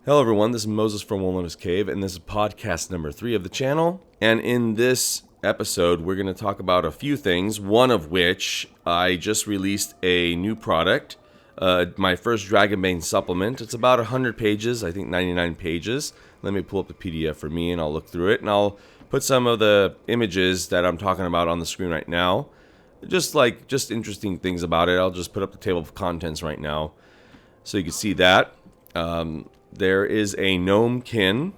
Hello everyone, this is Moses from Wilona's Cave, and this is podcast number 3 of the channel. And in this episode, we're going to talk about a few things, one of which I just released a new product, my first Dragonbane supplement. It's about 100 pages, I think 99 pages. Let me pull up the PDF for me and I'll look through it, and I'll put some of the images that I'm talking about on the screen right now. Just interesting things about it. I'll just put up the table of contents right now so you can see that. There is a gnome kin,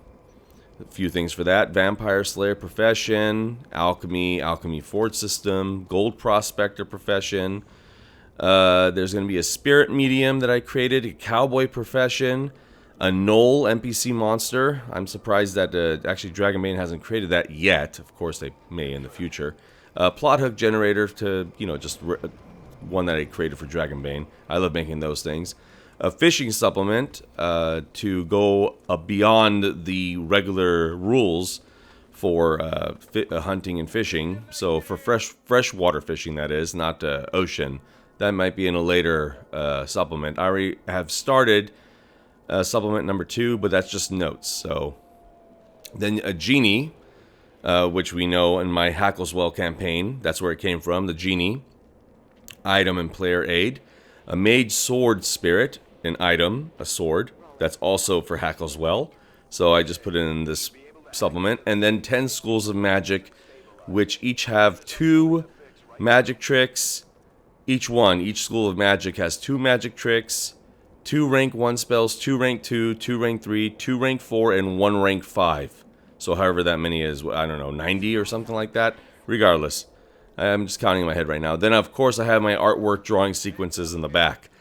a few things for that, vampire slayer profession, alchemy forge system, gold prospector profession. There's going to be a spirit medium that I created, a cowboy profession, a gnoll NPC monster. I'm surprised that actually Dragonbane hasn't created that yet. Of course they may in the future. Plot hook generator to, one that I created for Dragonbane. I love making those things. A fishing supplement to go beyond the regular rules for hunting and fishing. So for freshwater fishing, that is, not ocean. That might be in a later supplement. I already have started supplement number 2, but that's just notes. So then a genie, which we know in my Hackleswell campaign, that's where it came from, the genie. Item and player aid. A mage sword spirit. An item, a sword, that's also for Hackleswell. So I just put it in this supplement. And then 10 schools of magic, which each have 2 magic tricks. Each school of magic has 2 magic tricks, 2 rank 1 spells, 2 rank 2, 2 rank 3, 2 rank 4, and 1 rank 5. So however that many is, I don't know, 90 or something like that. Regardless, I'm just counting in my head right now. Then of course I have my artwork drawing sequences in the back.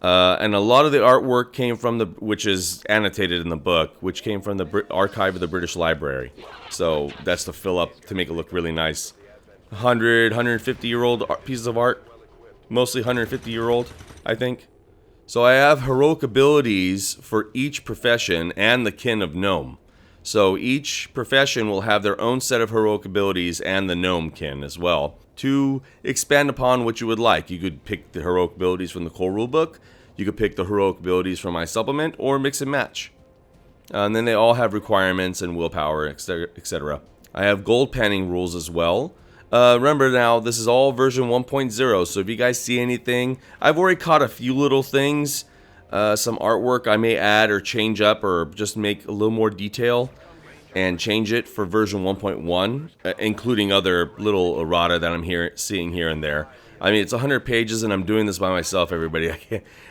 And a lot of the artwork came from which is annotated in the book, which came from the archive of the British Library. So that's to fill up, to make it look really nice. 150-year-old pieces of art. Mostly 150-year-old, I think. So I have heroic abilities for each profession and the kin of gnome. So each profession will have their own set of heroic abilities and the gnome kin as well, to expand upon what you would like. You could pick the heroic abilities from the core rulebook, you could pick the heroic abilities from my supplement, or mix and match. And then they all have requirements and willpower, etc. I have gold panning rules as well. Remember now, this is all version 1.0, so if you guys see anything, I've already caught a few little things. Some artwork I may add or change up or just make a little more detail and change it for version 1.1, including other little errata that I'm seeing here and there. I mean, it's 100 pages and I'm doing this by myself, everybody.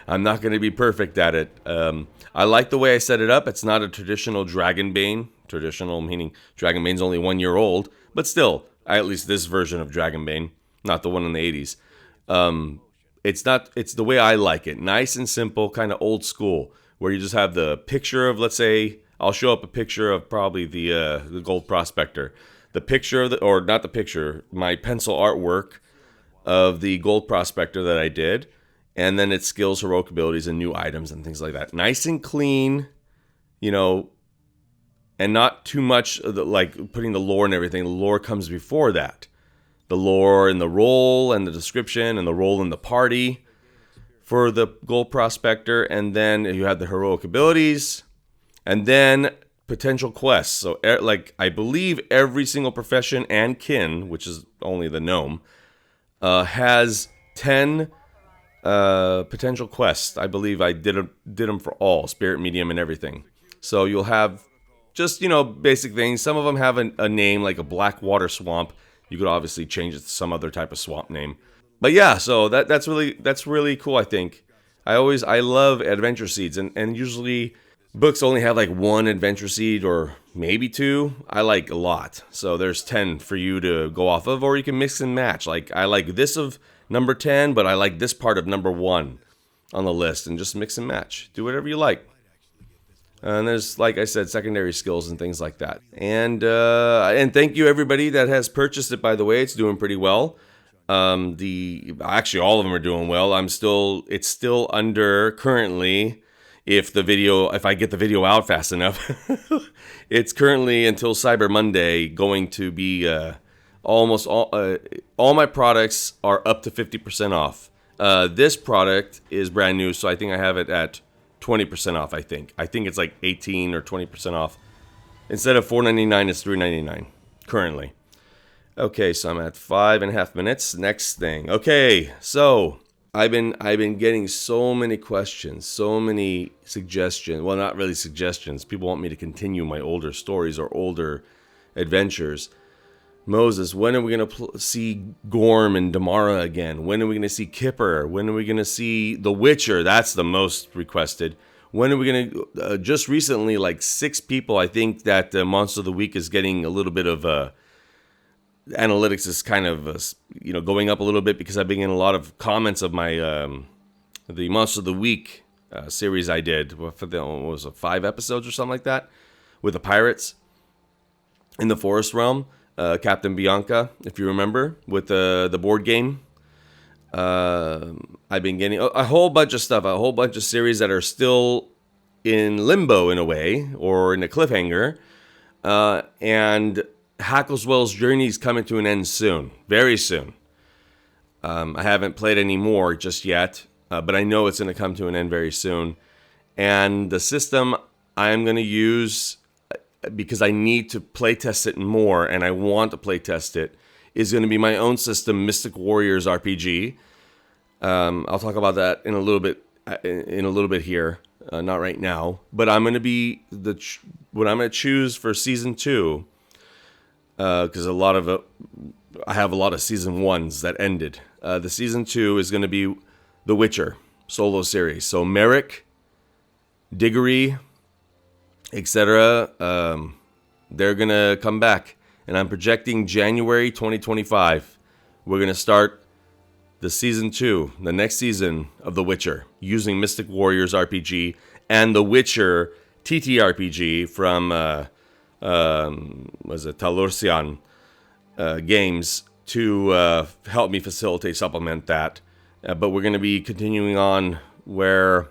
I'm not going to be perfect at it. I like the way I set it up. It's not a traditional Dragonbane. Traditional meaning Dragonbane's only 1 year old, but still, at least this version of Dragonbane, not the one in the 80s. It's the way I like it. Nice and simple, kind of old school, where you just have the picture of, let's say, I'll show up a picture of probably the gold prospector. The picture of or not the picture, my pencil artwork of the gold prospector that I did, and then its skills, heroic abilities, and new items and things like that. Nice and clean, and not too much like putting the lore and everything. The lore comes before that. The lore and the role and the description and the role in the party for the gold prospector, and then you have the heroic abilities, and then potential quests. So I believe every single profession and kin, which is only the gnome, has 10 potential quests. I believe I did them for all, spirit medium and everything. So you'll have just, basic things. Some of them have a name like a black water swamp. You could obviously change it to some other type of swamp name. But yeah, so that's really cool, I think. I love adventure seeds, and usually books only have like 1 adventure seed or maybe 2. I like a lot. So there's 10 for you to go off of, or you can mix and match. Like I like this of number 10, but I like this part of number 1 on the list, and just mix and match. Do whatever you like. And there's, like I said, secondary skills and things like that. And thank you everybody that has purchased it, by the way. It's doing pretty well. Actually all of them are doing well. It's still under currently, if I get the video out fast enough, it's currently until Cyber Monday going to be almost all my products are up to 50% off. This product is brand new, so I think I have it at 20% off, I think. I think it's like 18 or 20% off. Instead of $4.99, it's $3.99 currently. Okay, so I'm at 5.5 minutes. Next thing. Okay, so I've been getting so many questions, so many suggestions. Well, not really suggestions. People want me to continue my older stories or older adventures. Moses, when are we going to see Gorm and Damara again? When are we going to see Kipper? When are we going to see The Witcher? That's the most requested. When are we going to... just recently, like 6 people, I think that Monster of the Week is getting a little bit of... analytics is kind of, going up a little bit because I've been getting a lot of comments of my... the Monster of the Week series I did. For the, what was it, 5 episodes or something like that? With the pirates in the Forest Realm. Captain Bianca, if you remember, with the board game. I've been getting a whole bunch of stuff, a whole bunch of series that are still in limbo in a way, or in a cliffhanger. And Hackleswell's journey is coming to an end soon, very soon. I haven't played any more just yet, but I know it's going to come to an end very soon. And the system I'm going to use, because I need to playtest it more, and I want to playtest it, is going to be my own system, Mystic Warriors RPG. I'll talk about that in a little bit here, not right now. But I'm going to be what I'm going to choose for season 2, because I have a lot of season 1s that ended. The season 2 is going to be The Witcher solo series. So Merrick, Diggory, etc. They're going to come back. And I'm projecting January 2025. We're going to start the season 2, the next season of The Witcher, using Mystic Warriors RPG and The Witcher TTRPG from, Talursian Games to help me supplement that. But we're going to be continuing on where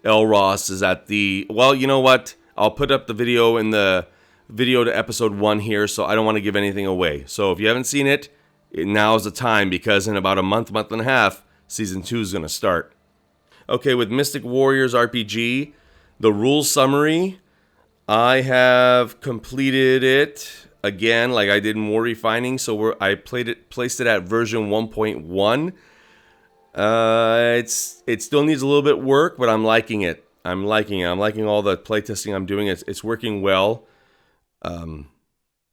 Elros is at the... Well, you know what? I'll put up the video in the video to episode 1 here, so I don't want to give anything away. So if you haven't seen it, now's the time, because in about a month and a half, season 2 is going to start. Okay, with Mystic Warriors RPG, the rules summary, I have completed it again, like I did more refining. So I placed it at version 1.1. It still needs a little bit work, but I'm liking it. I'm liking all the playtesting I'm doing. It's working well.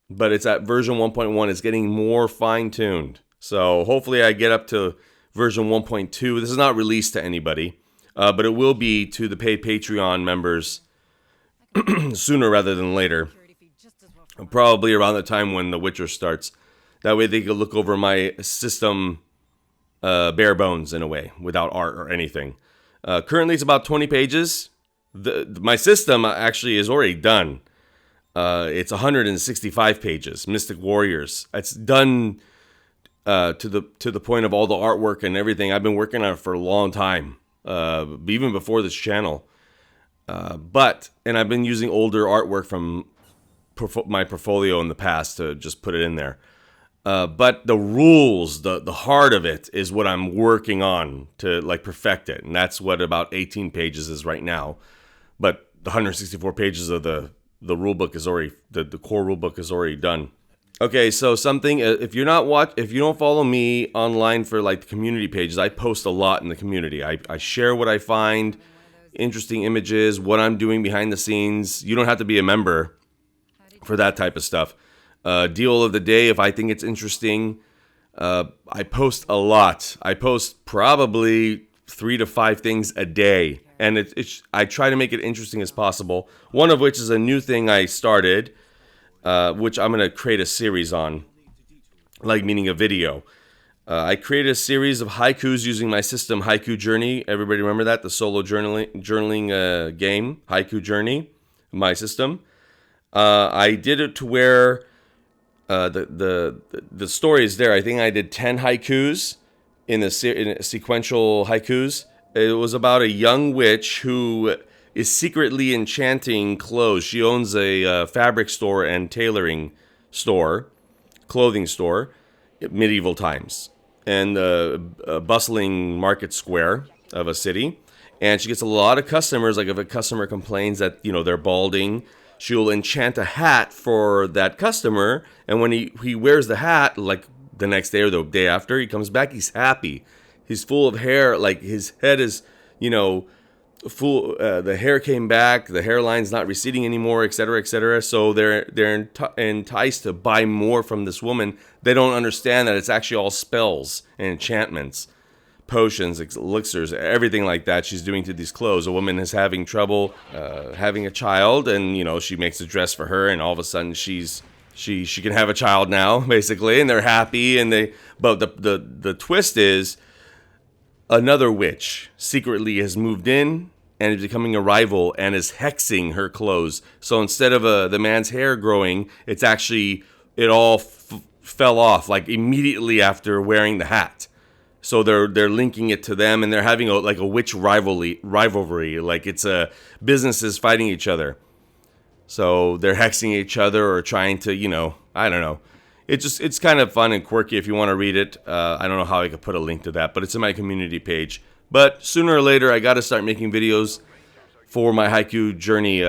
But it's at version 1.1. It's getting more fine-tuned. So hopefully I get up to version 1.2. This is not released to anybody, but it will be to the paid Patreon members sooner rather than later. Probably around the time when The Witcher starts. That way they can look over my system bare bones in a way, without art or anything. Currently it's about 20 pages. My system actually is already done. It's 165 pages, Mystic Warriors. It's done to the point of all the artwork and everything. I've been working on it for a long time, even before this channel. And I've been using older artwork from my portfolio in the past to just put it in there. But the rules, the heart of it is what I'm working on to perfect it. And that's what about 18 pages is right now. But the 164 pages of the rule book is already, the core rule book is already done. Okay, so something, if you don't follow me online for the community pages, I post a lot in the community. I share what I find, interesting images, what I'm doing behind the scenes. You don't have to be a member for that type of stuff. Deal of the day, if I think it's interesting, I post a lot. I post probably 3 to 5 things a day. And I try to make it interesting as possible. One of which is a new thing I started, which I'm going to create a series on, meaning a video. I created a series of haikus using my system, Haiku Journey. Everybody remember that? The solo journaling game, Haiku Journey, my system. I did it to where the story is there. I think I did 10 haikus in sequential haikus. It was about a young witch who is secretly enchanting clothes. She owns a fabric store and tailoring store, clothing store, medieval times, and a bustling market square of a city. And she gets a lot of customers. Like if a customer complains that, they're balding, she'll enchant a hat for that customer. And when he wears the hat, like the next day or the day after, he comes back, he's happy. He's full of hair. Like his head is, full. The hair came back. The hairline's not receding anymore, etc., etc. So they're enticed to buy more from this woman. They don't understand that it's actually all spells and enchantments, potions, elixirs, everything like that she's doing to these clothes. A woman is having trouble having a child, and she makes a dress for her, and all of a sudden she can have a child now, basically, and they're happy. But the twist is another witch secretly has moved in and is becoming a rival and is hexing her clothes. So instead of the man's hair growing, it's actually it all fell off like immediately after wearing the hat. So they're linking it to them, and they're having a witch rivalry, like it's businesses fighting each other. So they're hexing each other or trying to, I don't know. It's kind of fun and quirky if you want to read it. I don't know how I could put a link to that, but it's in my community page. But sooner or later, I got to start making videos for my Haiku journey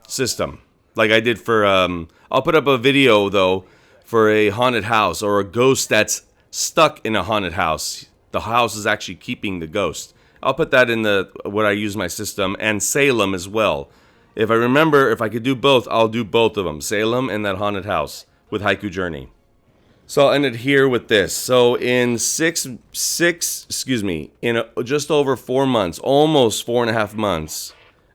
system, like I did for. I'll put up a video though for a haunted house or a ghost that's stuck in a haunted house. The house is actually keeping the ghost. I'll put that in what I use my system, and Salem as well. If I remember, if I could do both, I'll do both of them, Salem and that haunted house with Haiku Journey. So I'll end it here with this. So in in just over 4 months, almost 4.5 months,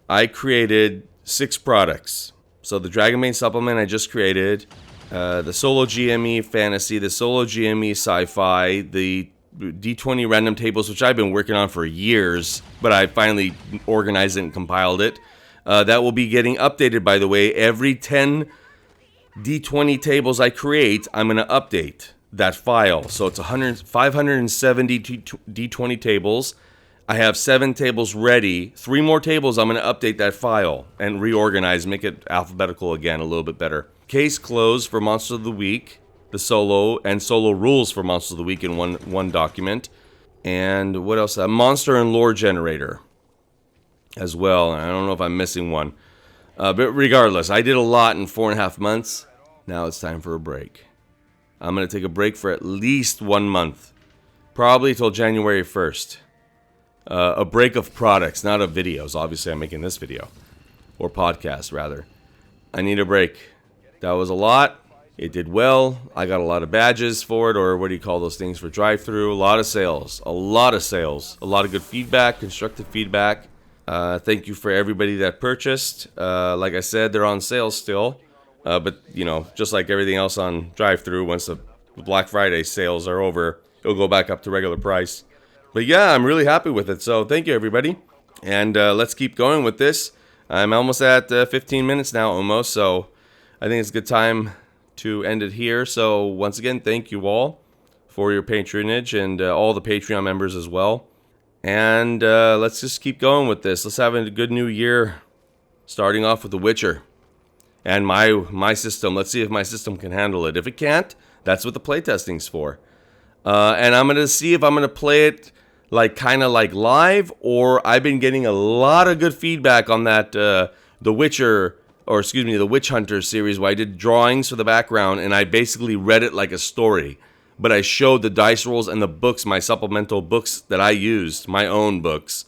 I created 6 products. So the Dragonbane supplement I just created, the solo GME fantasy, the solo GME sci-fi, the D20 random tables, which I've been working on for years, but I finally organized it and compiled it. That will be getting updated, by the way. Every 10 D20 tables I create, I'm going to update that file. So it's 570 D20 tables. I have 7 tables ready. 3 more tables, I'm going to update that file and reorganize, make it alphabetical again, a little bit better. Case closed for Monster of the Week, the solo, and solo rules for Monster of the Week in one document. And what else? A monster and lore generator as well. I don't know if I'm missing one. But regardless, I did a lot in 4.5 months. Now it's time for a break. I'm going to take a break for at least 1 month. Probably till January 1st. A break of products, not of videos. Obviously, I'm making this video. Or podcast, rather. I need a break. That was a lot. It did well. I got a lot of badges for it, or what do you call those things for drive-through? A lot of sales. A lot of sales. A lot of good feedback, constructive feedback. Thank you for everybody that purchased. Like I said, they're on sale still. But, just like everything else on drive-through, once the Black Friday sales are over, it'll go back up to regular price. But yeah, I'm really happy with it. So thank you, everybody. And let's keep going with this. I'm almost at 15 minutes now, almost. So I think it's a good time to end it here. So once again, thank you all for your patronage, and all the Patreon members as well. And let's just keep going with this. Let's have a good new year, starting off with The Witcher and my system. Let's see if my system can handle it. If it can't, that's what the playtesting's for. And I'm going to see if I'm going to play it kind of like live, or I've been getting a lot of good feedback on that The Witcher, or excuse me, the Witch Hunter series, where I did drawings for the background, and I basically read it like a story. But I showed the dice rolls and the books, my supplemental books that I used, my own books,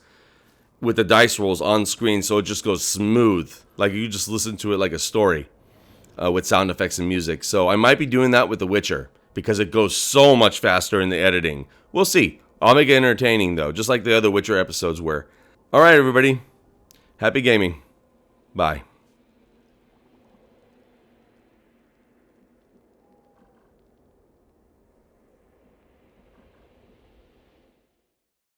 with the dice rolls on screen, so it just goes smooth. Like you just listen to it like a story, with sound effects and music. So I might be doing that with The Witcher, because it goes so much faster in the editing. We'll see. I'll make it entertaining, though, just like the other Witcher episodes were. All right, everybody. Happy gaming. Bye.